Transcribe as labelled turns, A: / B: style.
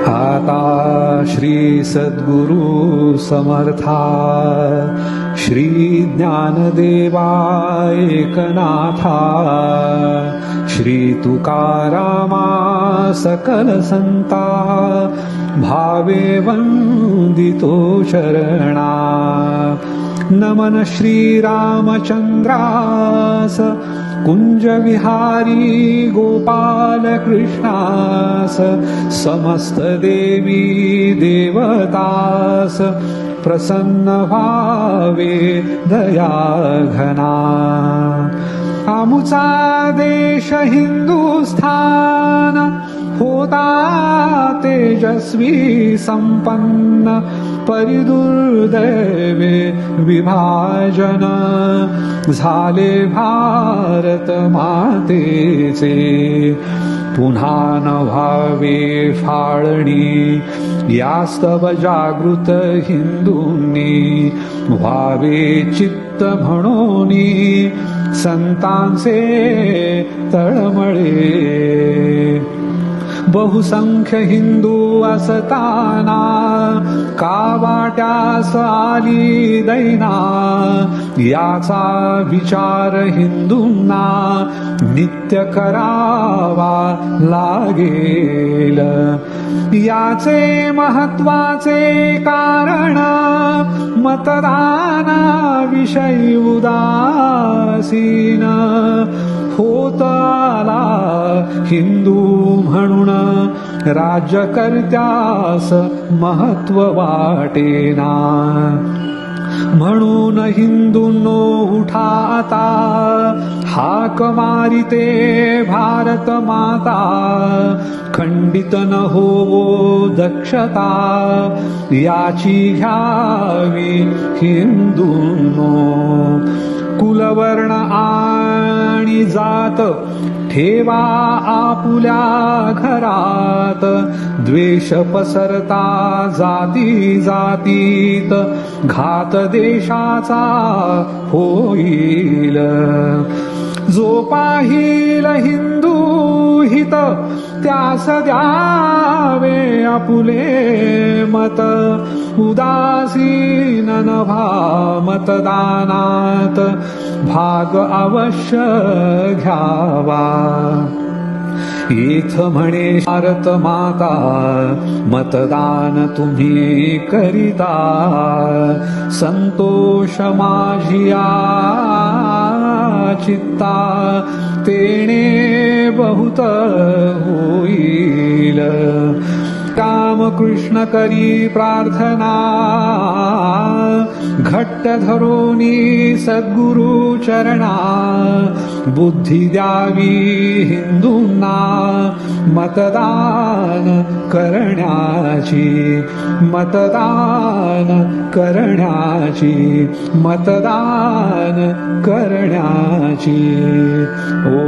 A: आता श्री सद्गुरु समर्था श्री ज्ञानदेवा एकनाथा श्री तुकारामा सकल संता भावे वंदितो शरणा नमन श्री रामचंद्रास कुंज विहारी गोपाल कृष्णास समस्त देवी देवतास प्रसन्न व्हावे दया घना आमुचा देश हिंदुस्थान होता तेजस्वी संपन्न परिदुर्दैवे विभाजन झाले भारत मातेचे पुन्हा न व्हावे फाळणी यास्तव जागृत हिंदूंनी व्हावे चित्त म्हणोनी संतांचे तळमळे बहुसंख्य हिंदू असताना का वाट्यास आली दैना याचा विचार हिंदूंना नित्य करावा लागेल याचे महत्वाचे कारण मतदानाविषयी उदासीन होत आला हिंदू म्हणून राज्यकर्त्यास महत्व वाटेना म्हणून हिंदूंनो उठा आता हाक मारिते भारत माता खंडित न होवो दक्षता याची घ्यावी हिंदूंनो कुलवर्ण आणि जात ठेवा आपुल्या घरात द्वेष पसरता जाती जातीत घात देशाचा होईल जो पाहिल हिंदू हित त्यास द्यावे आपुले मत उदासीन न व्हा मतदानात भाग अवश्य घ्यावा इथ म्हणे भारत माता मतदान तुम्ही करिता संतोष माझिया चित्ता तेणे बहुत होईल काम कृष्ण करी प्रार्थना घट्ट धरोनी सद्गुरु चरणा बुद्धी द्यावी हिंदूंना मतदान करण्याची मतदान करण्याची मतदान करण्याची ओ